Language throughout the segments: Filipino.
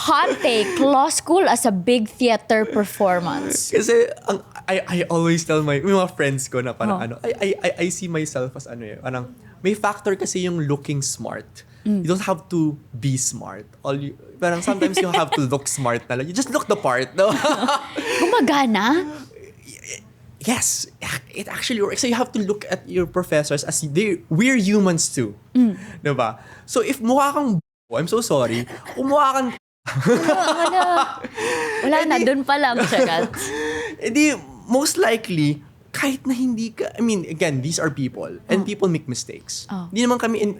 Hot take, law school as a big theater performance. Kasi I always tell my mga friends ko na parang I see myself as parang may factor kasi yung looking smart. You don't have to be smart. Parang sometimes you have to look smart na lang. You just look the part, no? Gumagana? Yes, it actually works. So you have to look at your professors as we're humans too. Diba? So if mukha kang I'm so sorry. Kung mukha kang Wala na, dun pa lang, Chagat. Edi, most likely, kahit na hindi ka, I mean, again, these are people, and people make mistakes. Hindi naman kami,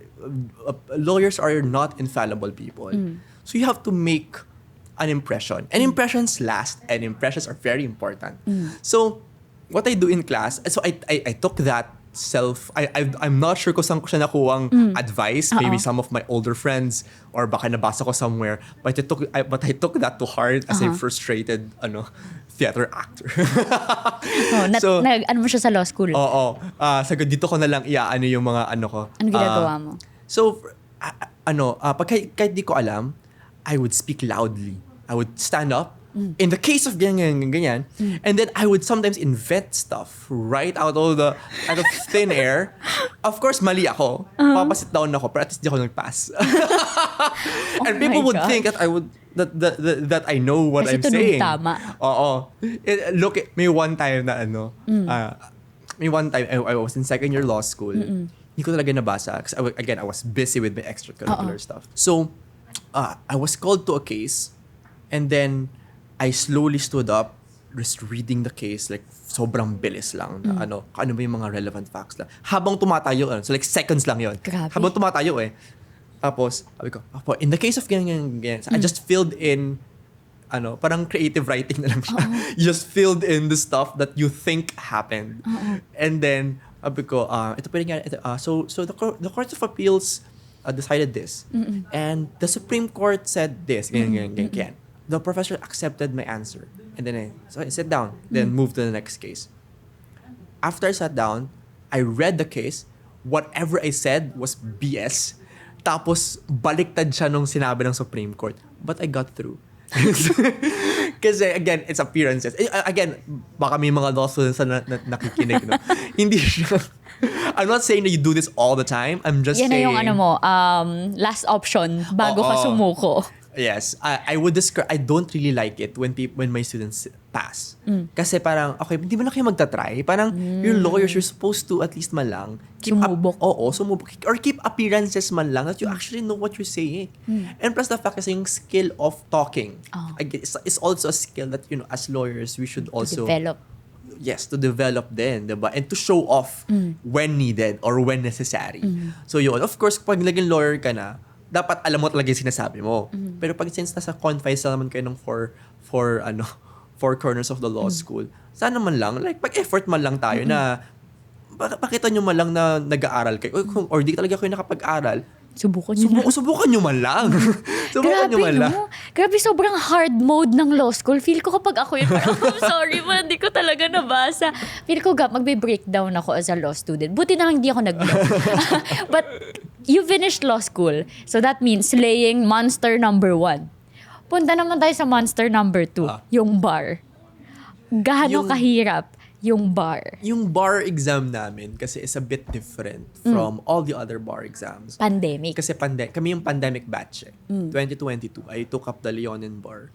lawyers are not infallible people. So you have to make an impression. And impressions last, and impressions are very important. So, what I do in class, so I took that I'm not sure kung saan ko siya nakuhang advice. Maybe some of my older friends or baka nabasa ko somewhere. But I took that to heart as a frustrated theater actor. Ano mo siya sa law school? Oo. Sagot dito ko na lang yung mga ko. Ano ginagawa mo? So, kahit di ko alam, I would speak loudly. I would stand up. In the case of ganyan, and then I would sometimes invent stuff right out of thin air. Of course, mali ako. Papasit down ako, pero at least di ako nag-pass. And people would think that I would that I know what kasi I'm saying. Tama. Oo. Look, may one time na I was in second year law school. Hindi ko talaga nabasa because I was busy with my extracurricular stuff. So, I was called to a case, and then I slowly stood up, just reading the case, like, sobrang bilis lang. Na, ano ba yung mga relevant facts lang. Habang tumatayo, so like seconds lang yun. Grabe. Habang tumatayo Tapos, sabi ko, in the case of ganyan. So I just filled in, parang creative writing na lang siya. You just filled in the stuff that you think happened. And then, sabi ko, ito pa rin so the Court of Appeals decided this. And the Supreme Court said this. Ganyan. The professor accepted my answer. And then I sat down, then moved to the next case. After I sat down, I read the case. Whatever I said was BS. Tapos, baliktad siya nung sinabi ng Supreme Court. But I got through. Kasi, again, it's appearances. Again, baka may mga law students na nakikinig, no? Hindi siya... I'm not saying that you do this all the time. I'm just saying... Yan na yung last option bago ka sumuko. Yes. I would describe... I don't really like it when my students pass. Kasi parang, okay, hindi mo na kayo magta-try. Parang, you're lawyers, you're supposed to at least man lang sumubok. Sumubok. Or keep appearances man lang that you actually know what you're saying. And plus the fact kasi yung skill of talking. It's also a skill that, as lawyers, we should also... develop. Yes, to develop din, diba? And to show off when needed or when necessary. So yun, of course, pag naging lawyer ka na, dapat alam mo talaga yung sinasabi mo. Pero pag since nasa confines naman kayo ng four corners of the law school, sana man lang, like pag-effort man lang tayo na pakita nyo man lang na nag-aaral kayo. Or di talaga kayo nakapag-aral, Subukan nyo man lang. Grabe, sobrang hard mode ng law school. Feel ko kapag ako yun, parang, I'm sorry man, di ko talaga nabasa. Feel ko magbe-breakdown ako as a law student. Buti na lang di ako nag-law. But you finished law school. So that means slaying monster number 1. Punta naman tayo sa monster number 2, yung bar. Gaano kahirap yung bar? Yung bar exam namin kasi is a bit different from all the other bar exams. Pandemic. Kasi kami yung pandemic batch 2022. I took up the Leonin bar.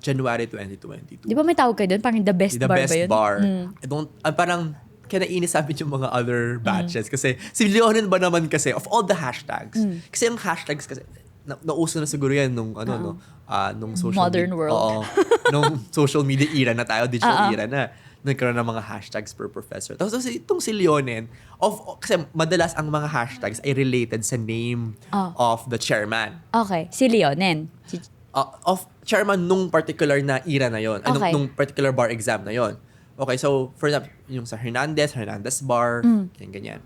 January 2022. Di ba may tawag kayo doon? Parang the best bar ba yun? The best bar. I don't, parang kinainis sabi yung mga other batches. Kasi si Leonin ba naman kasi, of all the hashtags, kasi yung hashtags kasi, nauso na siguro yan nung nung social modern world. Oo. Nung social media era na tayo, digital era na. Nagkaroon ng mga hashtags per professor. Tapos itong si Leonin, kasi madalas ang mga hashtags ay related sa name of the chairman. Okay, si Leonin. Of chairman nung particular na era na yon, Okay. nung particular bar exam na yon. Okay, so for example, yung sa Hernandez bar, ganyan.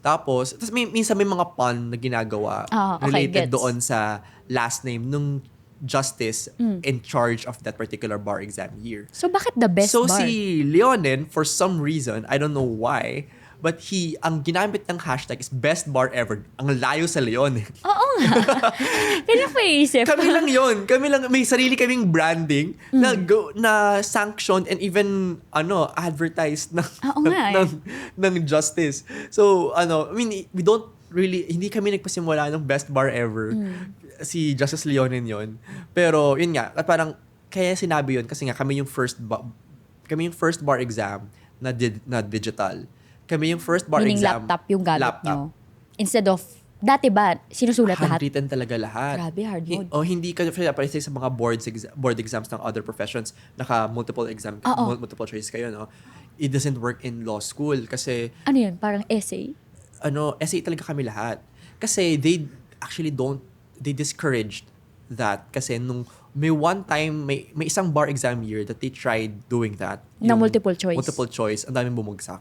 Tapos minsan may mga pun na ginagawa related doon sa last name nung justice in charge of that particular bar exam year. So bakit the best bar? So si Leonin, for some reason, I don't know why, But ang ginamit ng hashtag is best bar ever. Ang layo sa Leon. Oo nga. Kailan ko iisip? Kami lang yun. Kami lang, may sarili kaming branding na sanctioned and even, advertised Oo nga ng Justice. So, I mean, we don't really, hindi kami nagpasimula ng best bar ever. Si Justice Leonin yun. Pero, yun nga, parang, kaya sinabi yun kasi nga kami yung first bar exam na digital. Kami yung first bar Meaning exam. laptop yung gamit nyo. Instead of, dati ba, sinusulat lahat? Handwritten talaga lahat. Grabe, hard mode. Hindi ka, sa mga board exams ng other professions, multiple multiple choice kayo, no? It doesn't work in law school kasi... Ano yun? Parang essay? Essay talaga kami lahat. Kasi they discouraged that kasi nung may one time, may isang bar exam year that they tried doing that. Na multiple choice. Multiple choice. Ang daming bumagsak.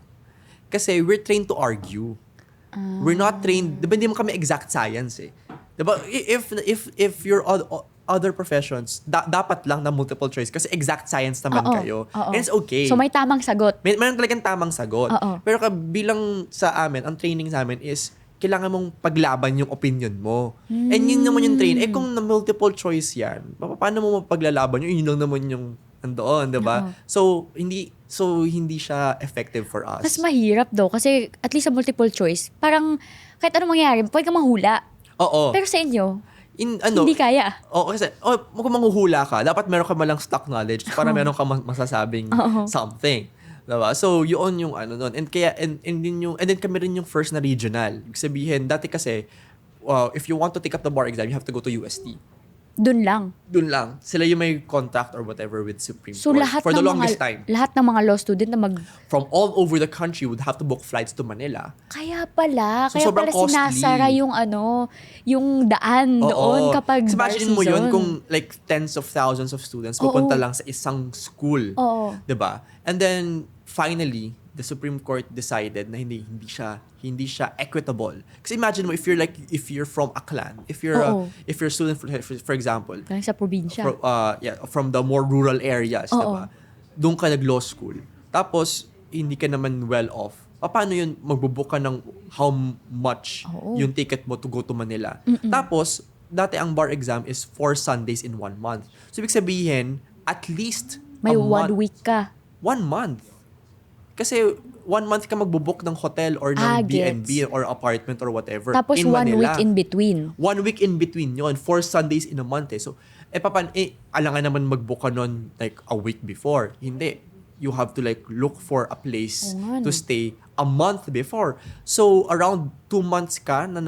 Kasi we're trained to argue. We're not trained, di ba hindi mo kami exact science eh. Di ba? If your other professions, dapat lang na multiple choice kasi exact science naman kayo. And it's okay. So may tamang sagot. Meron talagang tamang sagot. Pero bilang sa amin, ang training sa amin is kailangan mong paglaban yung opinion mo. And yun naman yung train. Kung na multiple choice yan, paano mo mapaglalaban yun lang naman yung andoon, di ba? So hindi siya effective for us. Mas mahirap daw kasi at least sa multiple choice, parang kahit anong mangyari, pwede kang mahula. Oo. Pero sa inyo, hindi kaya. Kasi kung manghuhula ka, dapat meron ka malang stock knowledge para meron ka masasabing something. Diba? So, yun yung nun. And then kami rin yung first na regional. Ibig sabihin, dati kasi, if you want to take up the bar exam, you have to go to UST. Doon lang. Sila yung may contract or whatever with Supreme So, Court lahat for the ng longest time. Lahat ng mga law student na From all over the country would have to book flights to Manila. Kaya pala. So, Kaya sobrang pala sinasara costly. yung daan doon kapag so, bar imagine season. mo yun kung like tens of thousands of students pupunta lang sa isang school. Diba? And then, finally, the Supreme Court decided na hindi siya equitable. Kasi imagine mo if you're from Aklan, if you're a student for example, sa probinsya. From the more rural areas, diba? Doon ka nag-law school. Tapos hindi ka naman well off. Paano yun magbubook ka ng how much yung ticket mo to go to Manila? Tapos dati ang bar exam is 4 Sundays in 1 month. So ibig sabihin, at least may 1 week ka. 1 month. Kasi 1 month ka magbubook ng hotel or ng B&B or apartment or whatever. Tapos in 1 Manila. week in between. 1 week in between yun. 4 Sundays in a month eh. So, alangan naman magbook ka nun like a week before. Hindi. You have to like look for a place to stay a month before. So, around 2 months ka na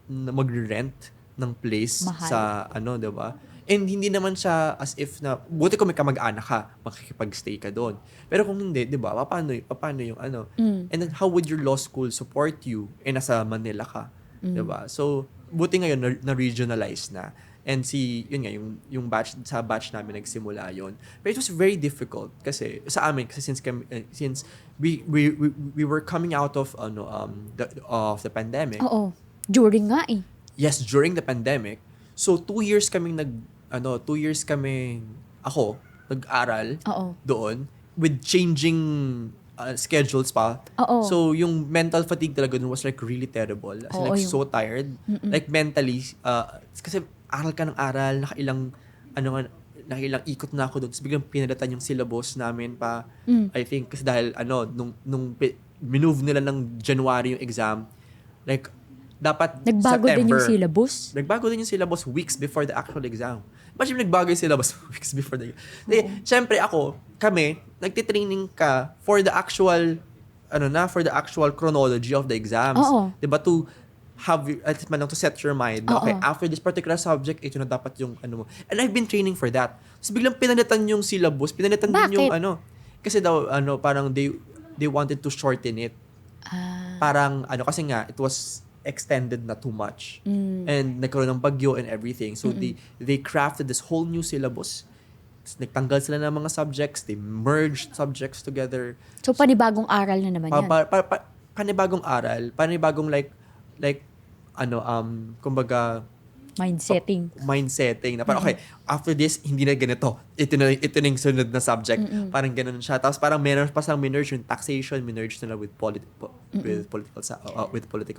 mag-rent ng place. Mahal. sa diba? And hindi naman siya as if na, buti kung may kamag-anak ka, makikipag-stay ka doon. Pero kung hindi, di ba, paano yung And then, how would your law school support you? Nasa Manila ka. Di ba? So, buti ngayon, na-regionalize na. And yun nga, yung sa batch namin nagsimula yun. But it was very difficult kasi, sa amin, kasi since we were coming out of the pandemic. Oo. During nga eh. Yes, during the pandemic. So, 2 years kaming ako, nag-aral doon with changing schedules pa. So, yung mental fatigue talaga dun was like really terrible. So tired. Like mentally, kasi aral ka ng aral, nakailang ikot na ako doon. Tapos biglang pinadatan yung syllabus namin pa. I think, kasi dahil, nung minove nila ng January yung exam, like, dapat nagbago September. Din yung syllabus? Nagbago din yung syllabus weeks before the actual exam. Imagine nagbago yung syllabus weeks before the Siyempre kami, nagtitraining ka for the actual, for the actual chronology of the exams. Diba? To have, at least man lang to set your mind. Okay, after this particular subject, ito na dapat yung mo. And I've been training for that. So biglang pinalitan yung syllabus, pinalitan din yung kasi daw, parang they wanted to shorten it. Parang, kasi nga, it was extended na too much. And nagkaroon ng bagyo and everything. So they crafted this whole new syllabus. Nagtanggal sila ng mga subjects. They merged subjects together. So panibagong aral na naman yan. Panibagong aral. Panibagong kumbaga, Mindsetting. Na parang, okay, after this, hindi na ganito. Ito na yung sunod na subject. Parang ganun siya. Tapos parang meron pa sang minerge yung taxation, minerge nila with political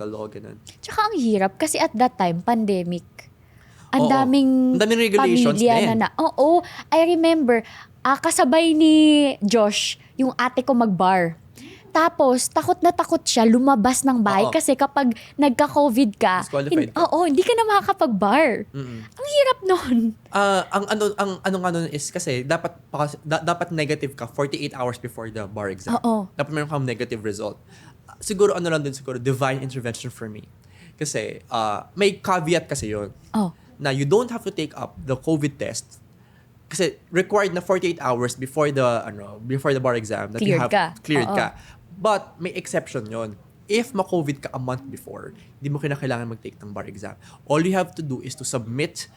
law, ganun. Tsaka ang hirap kasi at that time, pandemic. Ang Oo. daming Ang daming regulations pamilya din. Oo, I remember, kasabay ni Josh, yung ate ko mag-bar. Tapos, takot na takot siya lumabas ng bahay Oo. kasi kapag nagka-COVID ka, Disqualified ka. hindi ka na makakapag-bar. Ang hirap nun. Ang ano nun is kasi dapat negative ka 48 hours before the bar exam. Oo. Dapat meron kang negative result. Siguro divine intervention for me. Kasi may caveat kasi yun. Oh. Na you don't have to take up the COVID test kasi required na 48 hours before the bar exam that you Cleared have ka. cleared Oo. ka. But may exception yon. If ma-COVID ka a month before, hindi mo kinakailangan mag-take ng bar exam. All you have to do is to submit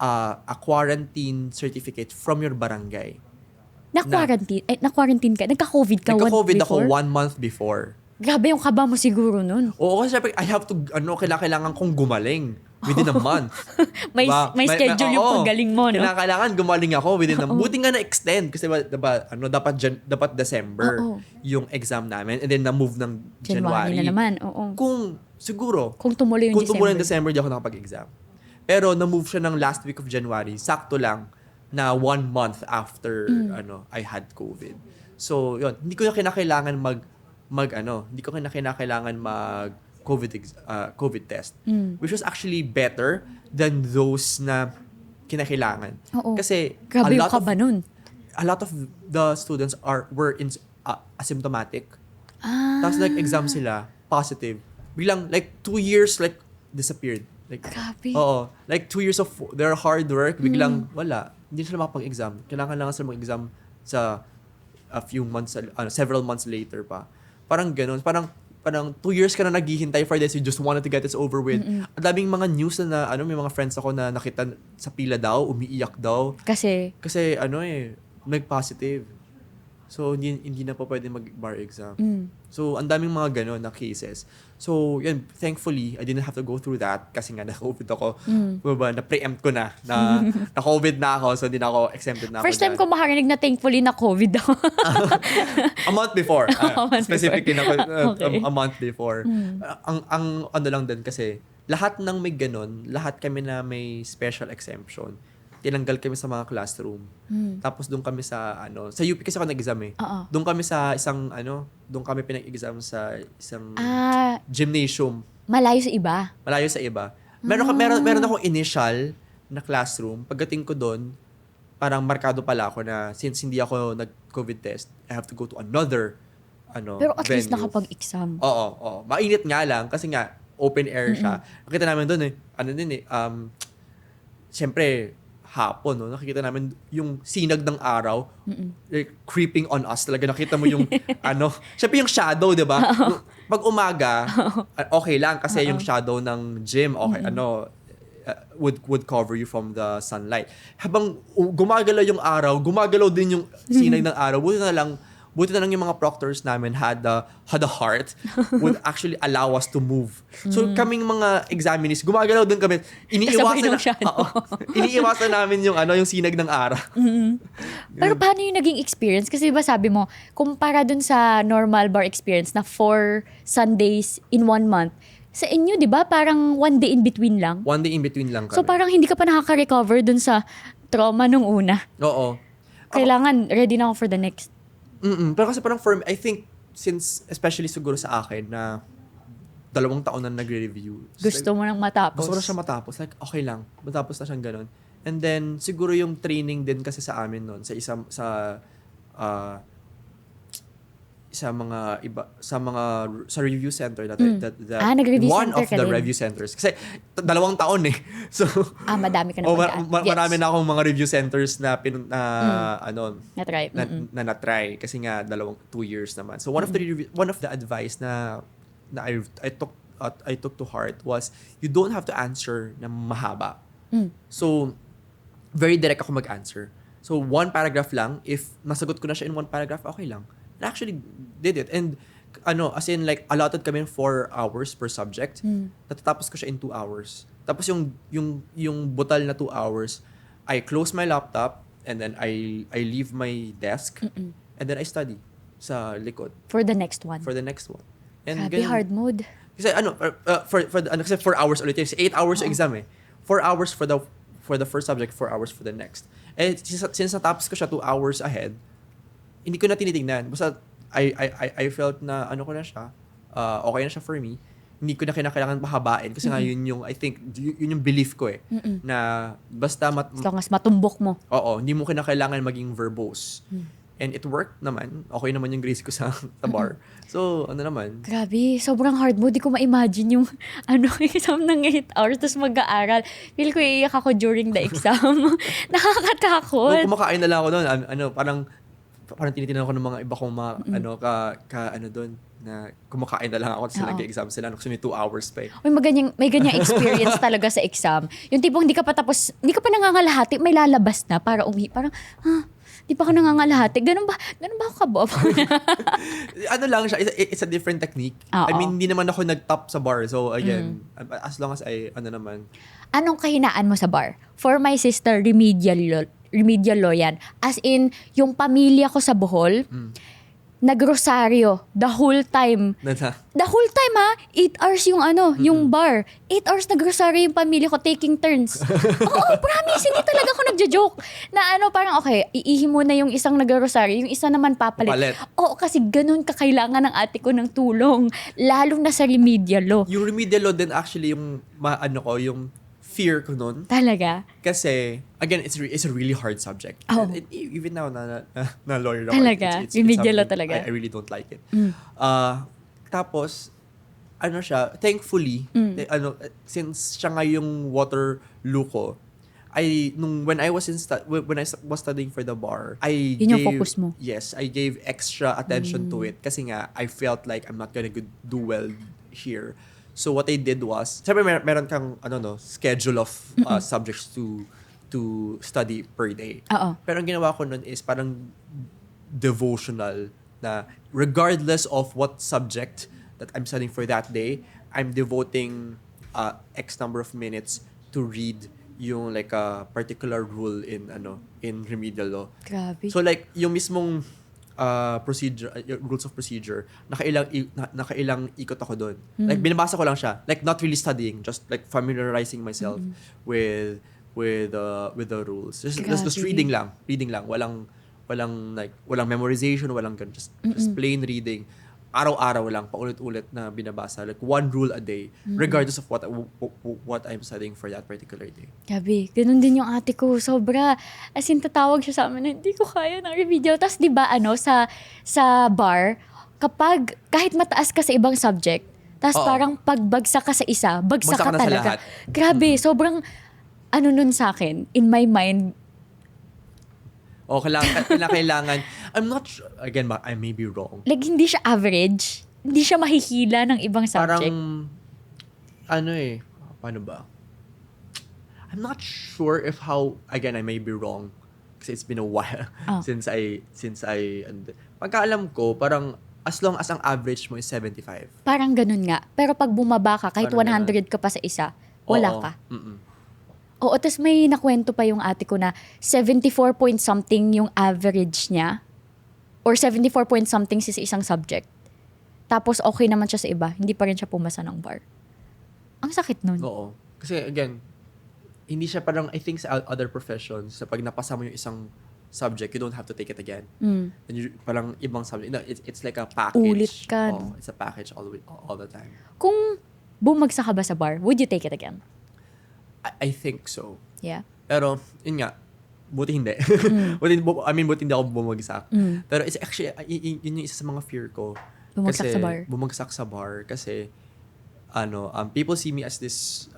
a quarantine certificate from your barangay. Na-quarantine ka? Nagka-COVID ka Nagka-COVID ako before? 1 month before. Grabe yung kaba mo siguro nun. Oo, kasi syempre, I have to, kailangan kong gumaling within a month. May schedule yung oo. paggaling mo, no? Kailangan gumaling ako within a month. Buti nga na-extend kasi dapat December Oo. yung exam namin and then na-move ng January. Na naman, oo. Kung Tumuloy yung tumuloy ng December, di ako nakapag-exam. Pero na-move siya ng last week of January, sakto lang na 1 month after I had COVID. So, yun, hindi ko na kinakailangan hindi ko na kinakailangan COVID test. Which was actually better than those na kinakailangan. Oo. Kasi Grabe yung kaba nun. a lot of the students were asymptomatic. Tapos exam sila, positive. Biglang 2 years disappeared. Grabe. Oo. 2 years of their hard work, biglang wala. Hindi sila makapag-exam. Kailangan lang sila mag-exam sa a few months, several months later pa. Parang ganun. Parang 2 years ka na naghihintay for this. You just wanted to get this over with. Ang daming mga news na may mga friends ako na nakita sa pila daw, umiiyak daw. Kasi, Nag-positive. So, hindi na po pwede mag-bar exam. So, ang daming mga gano'n na cases. So, yun, thankfully, I didn't have to go through that kasi nga na-COVID ako. Na-preempt ko na COVID na ako, so hindi na ako exempted na first ako time ko makarinig na thankfully na COVID ako. A month before. Specifically, Okay. a month before. Ang ano lang din kasi, lahat ng may ganun, lahat kami na may special exemption, tinanggal kami sa mga classroom. Tapos doon kami sa sa UP kasi ako nag-exam eh. Oo. Doon kami sa doon kami pinag-exam sa isang gymnasium. Malayo sa iba. Malayo sa iba. Meron akong initial na classroom. Pagdating ko doon, parang markado pala ako na since hindi ako nag-COVID test, I have to go to another Pero at least venue. nakapag-exam. Oo. Mainit nga lang kasi nga open air siya. Nakita namin doon siyempre hapon, no? Nakikita namin yung sinag ng araw creeping on us. Talaga nakita mo yung syempre yung shadow, di ba? Pag umaga, okay lang kasi yung shadow ng gym, okay, would cover you from the sunlight. Habang gumagalaw yung araw, gumagalaw din yung sinag ng araw. Buti na lang yung mga proctors namin had a heart would actually allow us to move. So kaming mga examinees, gumagalaw din kami. Iniiwasan namin yung sinag ng araw. Pero paano yung naging experience? Kasi diba sabi mo, kumpara dun sa normal bar experience na 4 Sundays in 1 month, sa inyo, di ba, parang 1 day in between lang? 1 day in between lang kami. So parang hindi ka pa nakaka-recover dun sa trauma nung una. Oo. Kailangan ready na ako for the next. Pero kasi parang for me, I think, since, especially siguro sa akin, na 2 taon na nagre-review. Gusto mo nang matapos. Gusto ko na siya matapos. Okay lang. Matapos na siyang ganun. And then, siguro yung training din kasi sa amin nun, sa review center nag-review one center of ka the din. review centers kasi 2 taon eh, so Madami ka na marami na akong mga review centers na na-try. na-try kasi nga 2 years naman. So one of the advice na I took to heart was you don't have to answer na mahaba. So very direct ako mag-answer. So 1 paragraph lang, if nasagot ko na siya in 1 paragraph, okay lang. I actually did it. And allotted kami 4 hours per subject. Natatapos ko siya in 2 hours. Tapos yung butal na 2 hours, I close my laptop and then I leave my desk and then I study sa likod For the next one. for the next one. And Grabe, hard mode. kasi kasi 4 hours ulit yun. Kasi 8 hours yung exam eh. 4 hours for the first subject, 4 hours for the next. Eh, since natapos ko siya 2 hours ahead, hindi ko na tinitingnan. Basta, I felt na, ko na siya, okay na siya for me. Hindi ko na kinakailangan pahabain. Kasi nga, yun yung, I think, yun yung belief ko eh. Na, basta, As long as matumbok mo. oo, hindi mo kinakailangan maging verbose. And it worked naman. Okay naman yung grades ko sa bar. So, naman. Grabe, sobrang hard mode. Di ko ma-imagine yung exam ng 8 hours tapos mag-aaral. Feel ko iiyak ako during the exam. Nakakatakot. Nung kumakain na lang ako doon, parang tinitingnan ko ng mga iba kong doon, na kumakain na lang ako tapos nag-exam sila. Kasi may 2 hours pa eh. Uy, may ganyang experience talaga sa exam. Yung tipong hindi ka pa nangangalahati, may lalabas na para parang, di pa ka nangangalahati. Ganun ba ako kabob? Lang siya, it's a different technique. Oo. I mean, hindi naman ako nag-top sa bar. So again, as long as naman. Anong kahinaan mo sa bar? For my sister, remedial law yan. As in, yung pamilya ko sa Bohol, nagrosaryo the whole time. The whole time 8 hours yung yung bar. 8 hours nagrosaryo yung pamilya ko taking turns. Oo, promise, hindi talaga ako nagjo-joke. Na parang okay, iihi mo na yung isang nagrosaryo, yung isa naman papalit. Oo, kasi ganun kakailangan ng ate ko ng tulong. Lalong na sa remedial law. Yung remedial law din actually yung yung fear ko nun. Talaga? Kasi, again, it's a really hard subject. Oh. Even now, na lawyer ako. Talaga? Remedial law talaga? I really don't like it. Tapos, siya, thankfully, since siya nga yung Waterloo ko, when I was studying for the bar, Yun yung focus mo? Yes, I gave extra attention to it. Kasi nga, I felt like I'm not gonna do well here. So what I did was, sabi meron kang schedule of subjects to study per day. Oo. Pero ang ginawa ko nun is parang devotional na regardless of what subject that I'm studying for that day, I'm devoting X number of minutes to read yung like a particular rule in remedial law. Grabe. So like yung mismong procedure, rules of procedure, nakailang ikot ako doon. Like binabasa ko lang siya, like not really studying, just like familiarizing myself with the rules. Just reading lang, walang memorization, walang ganun, just plain reading. Araw-araw lang, paulit-ulit na binabasa, like one rule a day, regardless of what I'm studying for that particular day. Gabi, ganun din yung ate ko. Sobra. As in, tatawag siya sa amin na hindi ko kaya ng remedial. Tapos, di ba, sa bar, kahit mataas ka sa ibang subject, tapos parang pagbagsak ka sa isa, bagsak ka talaga. Grabe, sobrang, nun sa akin, in my mind, kailangan. I'm not sure. Again, I may be wrong. like, hindi siya average. Hindi siya mahihila ng ibang subject. Parang, paano ba? I'm not sure if again, I may be wrong. Kasi it's been a while since I, pagkaalam ko, parang, as long as ang average mo is 75. Parang ganun nga. Pero pag bumaba ka, kahit Parang 100 ka pa sa isa, wala ka. Mm-mm. Oo, tas may nakwento pa yung ate ko na 74 point something yung average niya. Or 74 point something sa isang subject. Tapos okay naman siya sa iba. Hindi pa rin siya pumasa ng bar. Ang sakit nun. Oo. Kasi again, hindi siya parang, I think sa other professions, sa pag napasa mo yung isang subject, you don't have to take it again. And parang ibang subject. No, it's like a package. Ulit ka. It's a package all the time. Kung bumagsak ka ba sa bar, would you take it again? I think so. Yeah. Pero, yun nga, buti hindi. buti hindi ako bumagsak. Pero it's actually, yun yung isa sa mga fear ko. Bumagsak sa bar. Bumagsak sa bar kasi, people see me as this,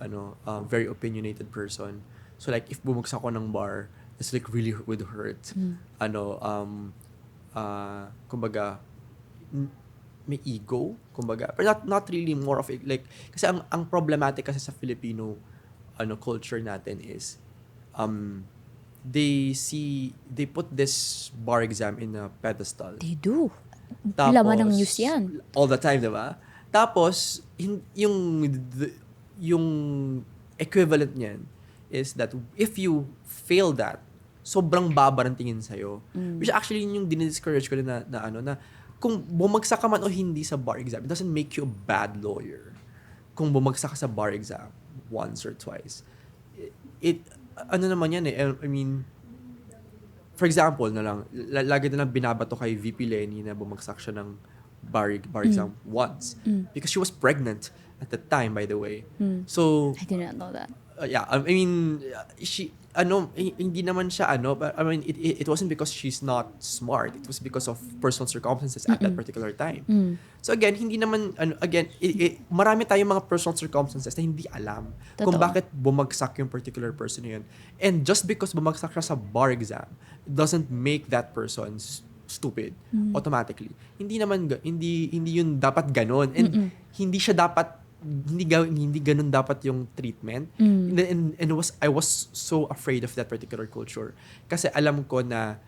very opinionated person. So like, if bumagsak ako ng bar, it's like really would hurt. Kumbaga, may ego, kumbaga. But not really more of it. Like, kasi ang problematic kasi sa Filipino culture natin is they put this bar exam in a pedestal. They do. Tapos, Laman ng news yan. All the time, di ba? Tapos yung equivalent niyan is that if you fail that, sobrang baba ng tingin sa'yo. Which actually yun yung dinidiscourage ko na kung bumagsak ka man o hindi sa bar exam, it doesn't make you a bad lawyer. Kung bumagsak ka sa bar exam once or twice. Ano naman yan eh, I mean, for example na lang, lagi na lang binabato kay VP Lenny na bumagsak siya ng bar exam once. Because she was pregnant at the time, by the way. So, I did not know that. Yeah, I mean, hindi naman siya but I mean, it wasn't because she's not smart. It was because of personal circumstances at that particular time. So again, hindi naman, marami tayong mga personal circumstances na hindi alam kung bakit bumagsak yung particular person na yun. And just because bumagsak siya sa bar exam, it doesn't make that person stupid automatically. Hindi yun dapat ganon. And hindi siya dapat hindi ganun dapat yung treatment. And I was so afraid of that particular culture. Kasi alam ko na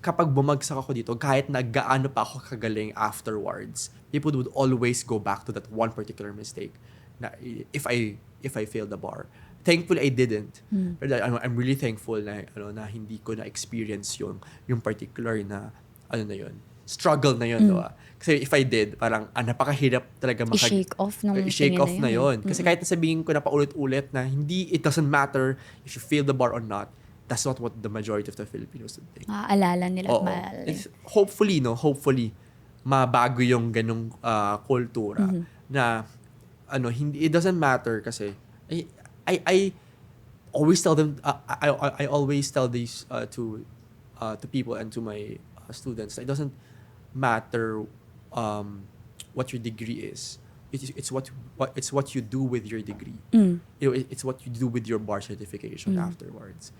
kapag bumagsak ako dito, kahit na gaano pa ako kagaling afterwards, people would always go back to that one particular mistake. Na if I failed the bar. Thankfully, I didn't. But I'm really thankful na hindi ko na-experience yung particular na yun. Struggle na yun, Kasi if I did, parang napakahirap talaga i-shake off na yun. Kasi kahit nasabihin ko na paulit-ulit na it doesn't matter if you fail the bar or not, that's not what the majority of the Filipinos would think. Maaalala nila at maalala. Hopefully, mabago yung ganung kultura na it doesn't matter kasi I always tell them I always tell these to people and to my students that it doesn't matter what your degree is. It's what you do with your degree. It's what you do with your bar certification afterwards.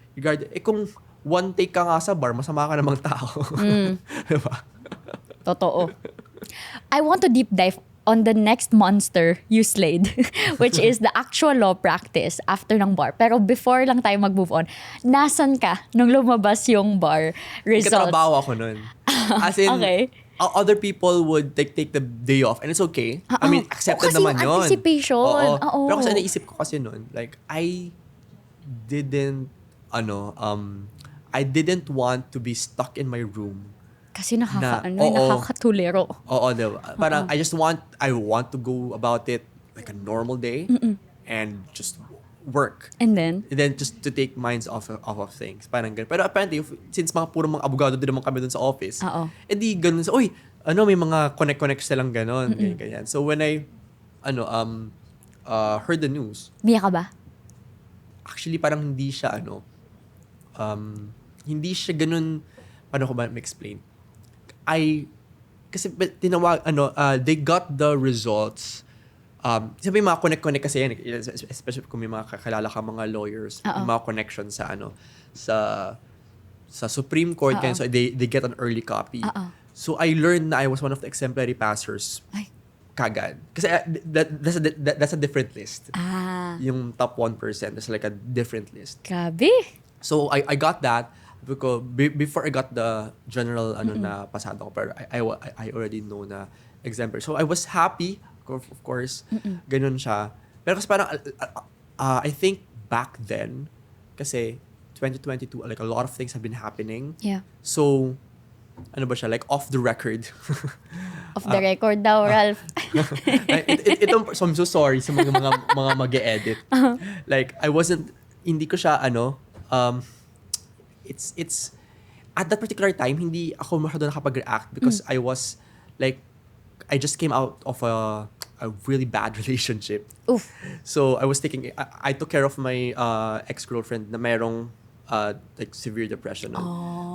Kung one take ka nga sa bar, masama ka namang tao. Diba? Totoo. I want to deep dive on the next monster you slayed, which is the actual law practice after ng bar. Pero before lang tayo mag-move on, nasan ka nung lumabas yung bar results? Katrabaho ako nun. As in, okay. Other people would take the day off and it's okay. I mean, accepted naman yun. Kasi anticipation. Oo. Pero kasi naisip ko kasi nun, like, I didn't want to be stuck in my room. Kasi nakakatulero. Oo, diba? Parang I want to go about it like a normal day and just work. And then just to take minds off of things. Parang ganun. Pero apparently, since puro mga abogado din naman kami dun sa office, di ganun sa, may mga connect silang ganun. Ganyan. So when I heard the news. Biya ka ba? Actually, parang hindi siya ganun, paano ko ba ma-explain? Kasi they got the results. Sabi mga connect kasi yan, especially kung may mga kakilala ka mga lawyers, may mga connections sa Supreme Court, so they get an early copy. So I learned na I was one of the exemplary passers. Kagad. Kasi that's a different list. Yung top 1%, there's like a different list. Grabe. So I got that because before I got the general na pasado ko, pero I already know na exemplary. So I was happy, of course. Ganun siya. Pero kasi parang I think back then, kasi 2022, like a lot of things have been happening. Yeah. So ano ba siya, like off the record. Off the record daw, Ralph. So I'm so sorry sa mga mag-e-edit. Like hindi ko siya it's at that particular time hindi ako masyado nakapag-react because I was like I just came out of a really bad relationship. Oof. So I took care of my ex-girlfriend na mayroong like severe depression.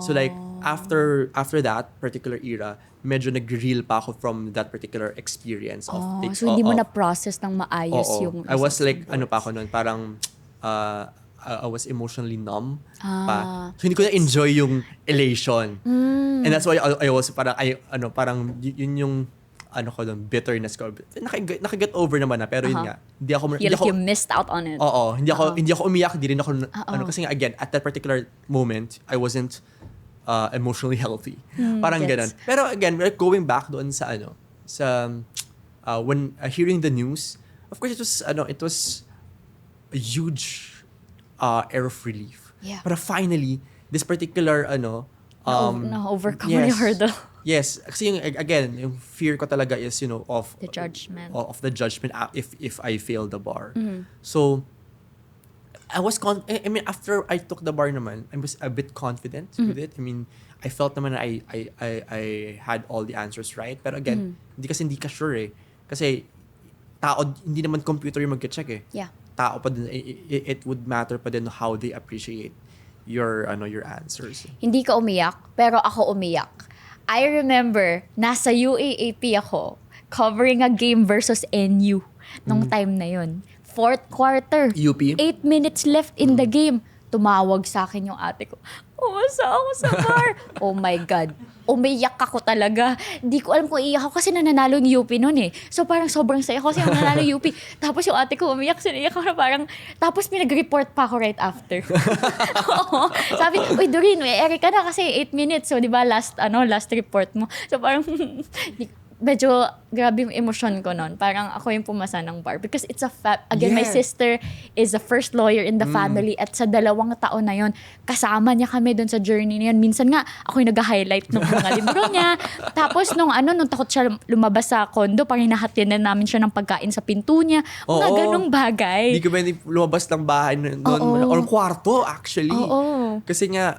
So like after that particular era, medyo nag-reel pa ako from that particular experience of so hindi mo na-process ng maayos yung I was like pa ako noon, parang I was emotionally numb pa. So hindi ko na-enjoy yung elation. And that's why I was parang parang yun yung ko doon, bitterness ko. Nakaget over naman na, pero yun nga. You missed out on it. Oo, hindi ako umiyak, di rin ako kasi nga again, at that particular moment, I wasn't emotionally healthy. Parang ganun. Pero again, like going back doon sa when hearing the news, of course it was a huge air of relief. Yeah. But finally, this particular Na-overcome mo yung hurdle. Yes, kasi again, yung fear ko talaga is, of The judgment. Of the judgment if I fail the bar. Mm-hmm. So I was after I took the bar naman, I was a bit confident with it. I mean, I felt naman na I had all the answers right. Pero again, hindi ka sure eh. Kasi hindi naman computer yung mag-check eh. Yeah. Tao pa din, it would matter pa din how they appreciate your answers. Hindi ka umiyak, pero ako umiyak. I remember, nasa UAAP ako, covering a game versus NU nung time na yun. Fourth quarter. UP? 8 minutes left in the game. Tumawag sa akin yung ate ko. Umasa ako sa bar. Oh my God. Umiyak ako talaga. Di ko alam kung iiyak ako kasi nananalo yung UP noon eh. So parang sobrang saya ko kasi nananalo yung UP. Tapos yung ate ko umiyak. Siniyak ako na parang, tapos pinag-report pa ako right after. Oo. Sabi, uy Doreen, Erika na kasi 8 minutes. So di ba last report mo. So parang, medyo grabe yung emosyon ko noon. Parang ako yung pumasa ng bar. Because it's again, my sister is the first lawyer in the family. At sa 2 taon na yon, kasama niya kami doon sa journey na yun. Minsan nga, ako yung nag-highlight ng mga libro niya. Tapos nung takot siya lumabas sa kondo, parang hinahatid na namin siya ng pagkain sa pinto niya. Mga ganong bagay. Hindi ko ba lumabas ng bahay noon. Or kwarto, actually. Oo. Kasi nga,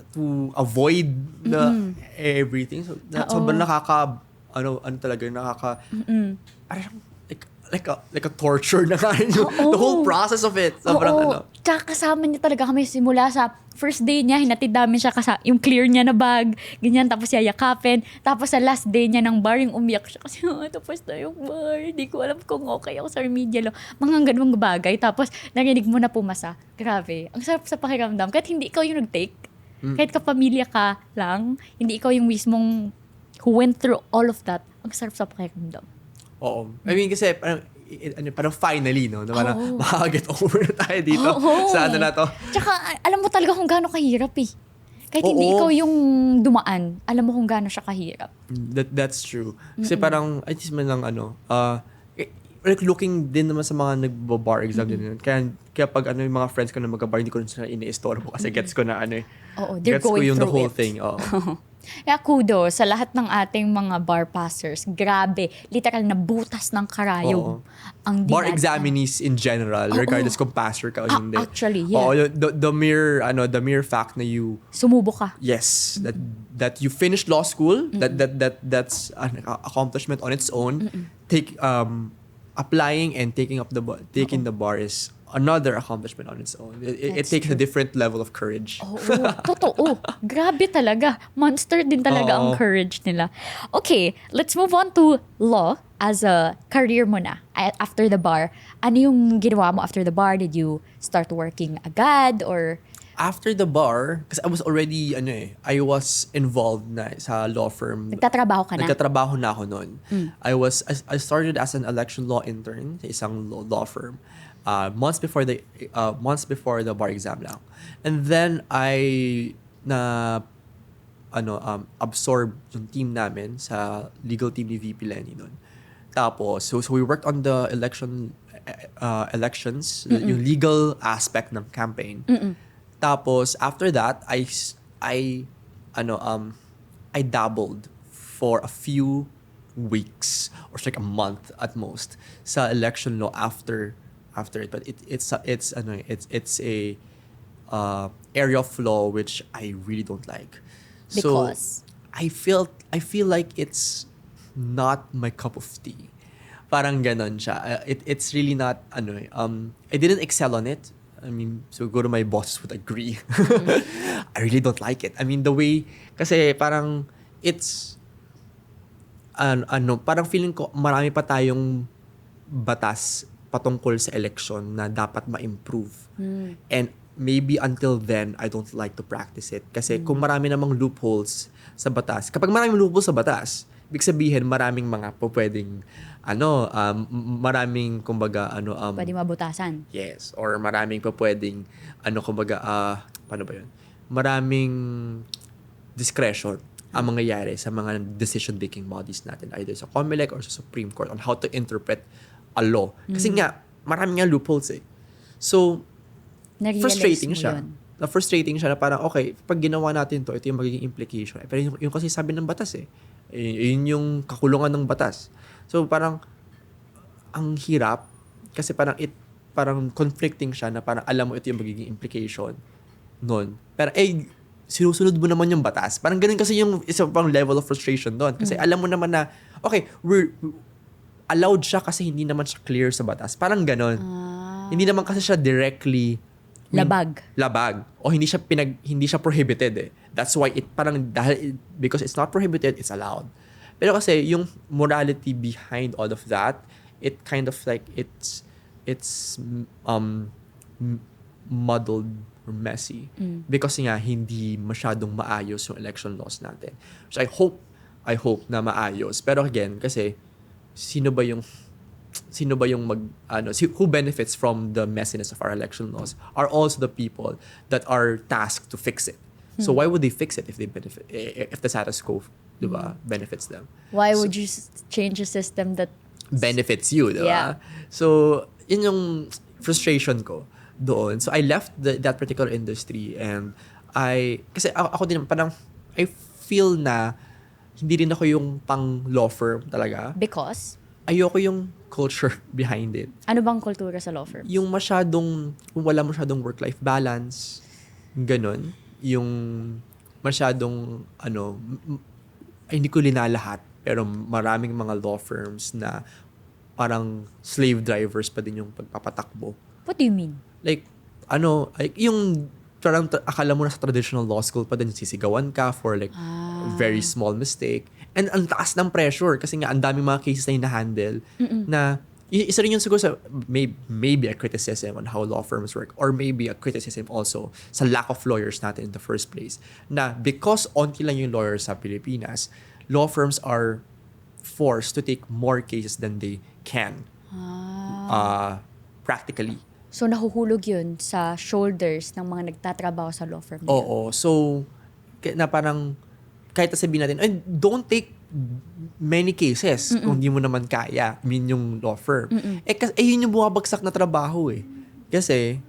to avoid the everything. So, sobrang talaga parang like a torture na the whole process of it. Sobrang Tsaka kasama niya talaga kami simula sa first day niya, hinatid namin siya yung clear niya na bag, ganyan, tapos yayakapin. Tapos sa last day niya ng bar, yung umiyak siya kasi tapos na yung bar. Hindi ko alam kung okay ako sa remedial. Mga ganung bagay. Tapos narinig mo na pumasa. Grabe. Ang sarap sa pakiramdam. Kahit hindi ikaw yung nag-take, kahit kapamilya ka lang, hindi ikaw yung mismong who went through all of that, ang sarap sa pakiramdam. Oo. I mean, kasi parang finally, no? Na parang makakaget over na tayo dito sa na to. Tsaka, alam mo talaga kung gaano kahirap eh. Kahit hindi ikaw yung dumaan, alam mo kung gaano siya kahirap. That's true. Kasi parang, at least man lang like looking din naman sa mga nagbo-bar exam din. Kaya pag yung mga friends ko na mag-bar, hindi ko rin sila ini-istorbo kasi gets ko na they're gets ko going yung the through whole it. thing. Kaya kudos sa lahat ng ating mga bar passers. Grabe, literal na butas ng karayom. Ang bar examinees in general, regardless kung passer ka o hindi. Actually, yeah. The mere fact na you sumubo ka. Yes, that you finished law school, that's an accomplishment on its own. Applying and taking the bar is another accomplishment on its own. It takes a different level of courage. Totoo. Grabe talaga. Monster din talaga ang courage nila. Okay, let's move on to law as a career mo na. After the bar, ano yung ginawa mo after the bar? Did you start working agad or... After the bar, kasi I was already, I was involved na sa law firm. Nagtatrabaho ka na? Nagtatrabaho na ako noon. I started as an election law intern sa isang law firm. Months before the bar exam lang. And then I absorb yung team namin sa legal team ni VP Lenny noon. Tapos so we worked on the elections, yung legal aspect ng campaign. Tapos after that, I dabbled for a few weeks or like a month at most sa election law after it, but it's a area of law which I really don't like. Because I feel like it's not my cup of tea. Parang ganon siya. It's really not I didn't excel on it. I mean, so go to my bosses would agree. I really don't like it. I mean, the way kasi parang it's parang feeling ko marami pa tayong batas patungkol sa election na dapat ma-improve. And maybe until then, I don't like to practice it. Kasi kung marami namang loopholes sa batas, kapag maraming loopholes sa batas, ibig sabihin maraming mga pwedeng maraming kumbaga pwede mabutasan. Yes, or maraming pwedeng kumbaga paano ba 'yun? Maraming discretion ang mangyayari sa mga decision-making bodies natin, either sa COMELEC or sa Supreme Court on how to interpret a law. Kasi nga, marami nga loopholes eh. So, Na-realize frustrating mo siya. yun. Na-frustrating siya na parang, okay, pag ginawa natin to, ito yung magiging implication. Pero yung kasi sabi ng batas yun yung kakulungan ng batas. So, parang, ang hirap, kasi parang conflicting siya na parang alam mo ito yung magiging implication nun. Pero, sinusunod mo naman yung batas. Parang ganun kasi yung isa pang level of frustration doon. Kasi alam mo naman na, okay, we're allowed siya kasi hindi naman siya clear sa batas. Parang ganun. Hindi naman kasi siya directly labag. O hindi siya prohibited. That's why because it's not prohibited, it's allowed. Pero kasi yung morality behind all of that, it kind of like it's muddled or messy because nga hindi masyadong maayos yung election laws natin. So I hope na maayos. Pero again, kasi sino ba yung who benefits from the messiness of our election laws are also the people that are tasked to fix it. So why would they fix it if the status quo, diba, benefits them? Why would you change a system that benefits you, diba? Yeah. So, yun yung frustration ko doon. So, I left that particular industry and kasi ako din parang, I feel na hindi rin ako yung pang law firm talaga. because Ayoko yung culture behind it. ano bang kultura sa law firm? Yung wala masyadong work-life balance, ganun. Yung masyadong, hindi ko linalahat, pero maraming mga law firms na parang slave drivers pa din yung pagpapatakbo. What do you mean? Like yung parang akala mo na sa traditional law school pa din sisigawan ka for like very small mistake. And ang taas ng pressure kasi nga ang daming mga cases na hina-handle na isa rin yun siguro sa maybe a criticism on how law firms work or maybe a criticism also sa lack of lawyers natin in the first place. Na because onti lang yung lawyers sa Pilipinas, law firms are forced to take more cases than they can. Practically. So nahuhulog yun sa shoulders ng mga nagtatrabaho sa law firm. Oo. So, na parang kahit sabihin natin, don't take many cases kung di mo naman kaya. I mean, yung law firm. Yun yung bumabagsak na trabaho eh. Kasi,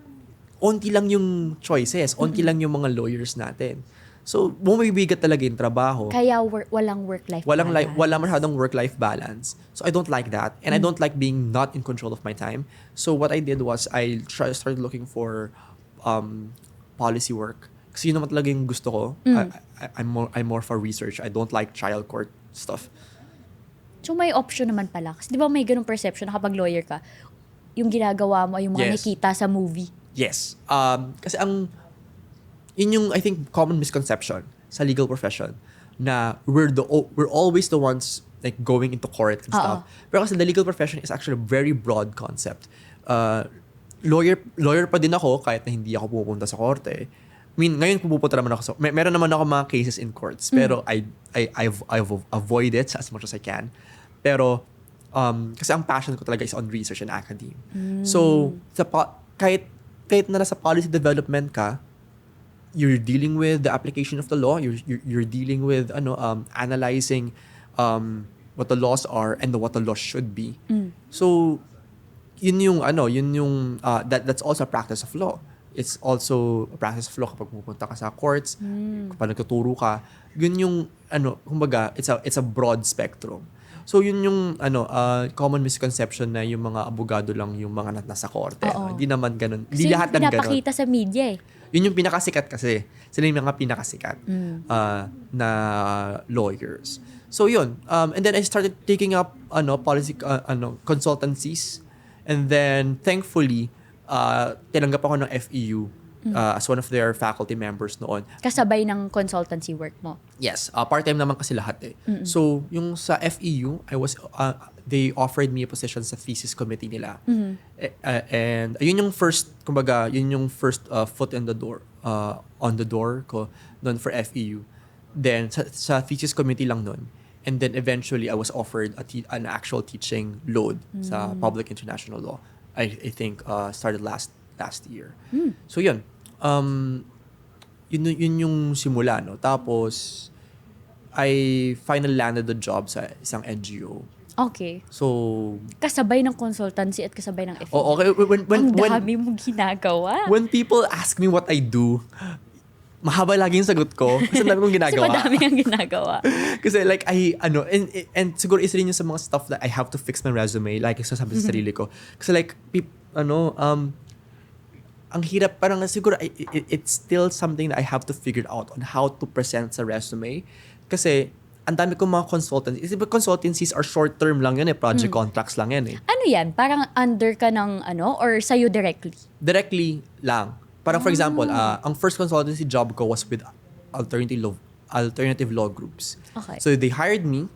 onti lang yung choices. Onti lang yung mga lawyers natin. So, bumibigat talaga yung trabaho. Kaya walang work-life balance. Wala masyadong work-life balance. So, I don't like that. And I don't like being not in control of my time. So, what I did was, I started looking for policy work. Kasi yun naman talaga yung gusto ko. I'm more for research. I don't like trial court stuff. So may option naman pala. Kasi di ba may ganung perception na kapag lawyer ka, yung ginagawa mo ay yung mga nakita sa movie. Yes. Kasi yun yung, I think, common misconception sa legal profession na we're always the ones like going into court and stuff. Pero kasi the legal profession is actually a very broad concept. Lawyer pa din ako kahit na hindi ako pupunta sa korte. I mean, ngayon pupunta naman ako meron naman ako mga cases in courts, pero I've avoid it as much as I can. Pero kasi ang passion ko talaga is on research and academia. So, kahit na nasa policy development ka, you're dealing with the application of the law, you're dealing with analyzing what the laws are and what the law should be. So, that's also a practice of law. It's also a practice of law kapag pupunta ka sa courts, kapag nagtuturo ka. Yun yung, kumbaga, it's a broad spectrum. So, yun yung, common misconception na yung mga abogado lang yung mga nasa korte. Hindi naman ganun. Hindi lahat ng ganun. Kasi pinapakita sa media eh. Yun yung pinakasikat kasi. Sila yung mga pinakasikat na lawyers. So, yun. And then I started taking up, policy, consultancies. And then, thankfully, tinanggap ako ng FEU as one of their faculty members noon. Kasabay ng consultancy work mo? Yes. Part-time naman kasi lahat eh. So, yung sa FEU, they offered me a position sa thesis committee nila. And yun yung first foot in the door, on the door ko noon for FEU. Then, sa thesis committee lang noon. And then eventually, I was offered an actual teaching load sa public international law. I think started last year. So yun. Yun yung simula, no? Tapos I finally landed the job sa isang NGO Okay. So, Kasabay ng consultancy at kasabay ng affiliate. okay, Ang dami mong ginagawa. when people ask me what I do, mahaba lagi yung sagot ko kasi ang dami kong Kasi ginagawa. madami ang ginagawa. Kasi like, and siguro isa rin yung sa mga stuff that I have to fix my resume, like, sasabi sa sarili ko. Kasi like, ang hirap, parang siguro, it's still something that I have to figure out on how to present sa resume. Kasi, ang dami kong mga consultancies. Kasi consultancies are short-term lang yan project contracts lang yan Ano yan? Parang under ka ng or sa'yo directly? Directly lang. Parang for example, ang first consultancy job ko was with alternative law groups. Okay. So they hired me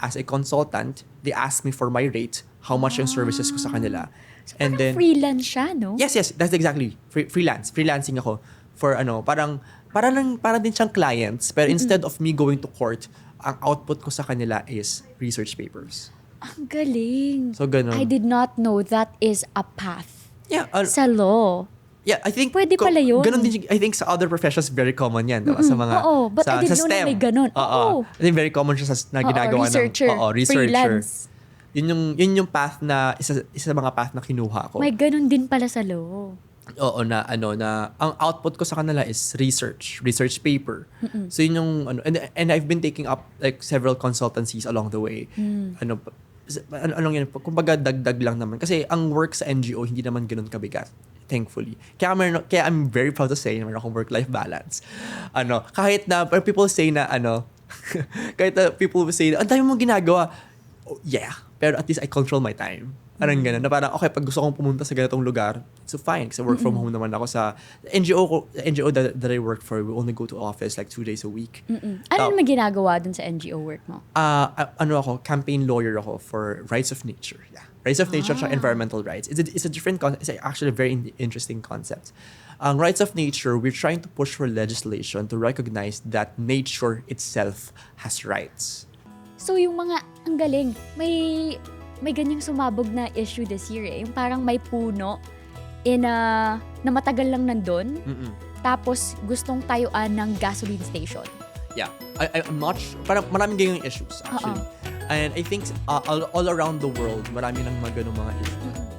as a consultant. They asked me for my rate, how much yung services ko sa kanila. So parang freelance siya, no? Yes, that's exactly. Freelancing ako for parang din siyang clients, pero instead of me going to court, ang output ko sa kanila is research papers. Ang galing. So ganun. I did not know that is a path. Yeah. Sa law. Yeah, I think Pwede pala yun. Ganun din, I think sa other professions very common 'yan, diba? Sa mga Oo, but sa I didn't know STEM. na may ganun. Oo. I think very common siya na ginagawa researcher, ng researcher. freelance. Yun yung path na isa sa mga path na kinuha ko. May ganun din pala sa law. Oo, na ang output ko sa kanila is research paper. So yun yung and I've been taking up like several consultancies along the way. Anong yun, kumbaga dagdag lang naman kasi ang work sa NGO hindi naman ganoon kabigat, thankfully. Kaya I'm very proud to say na meron akong work-life balance. Kahit na people say na kahit na people say na ang dami mong ginagawa. Oh, yeah, pero at least I control my time. Parang ganun. Na parang, okay, pag gusto kong pumunta sa ganitong lugar, so fine. Kasi work from home naman ako sa NGO that I work for. We only go to office like 2 days a week. Ano naman ginagawa dun sa NGO work mo? Ako, campaign lawyer ako for rights of nature. Yeah. Rights of nature at environmental rights. It's a different concept. It's actually a very interesting concept. Rights of nature, we're trying to push for legislation to recognize that nature itself has rights. So yung mga, ang galing, may ganyang sumabog na issue this year Yung parang may puno na matagal lang nandun. Tapos gustong tayuan ng gasoline station. Yeah. I'm not sure. Parang maraming ganyang issues actually. And I think all around the world, marami nang mga ganung mga issues.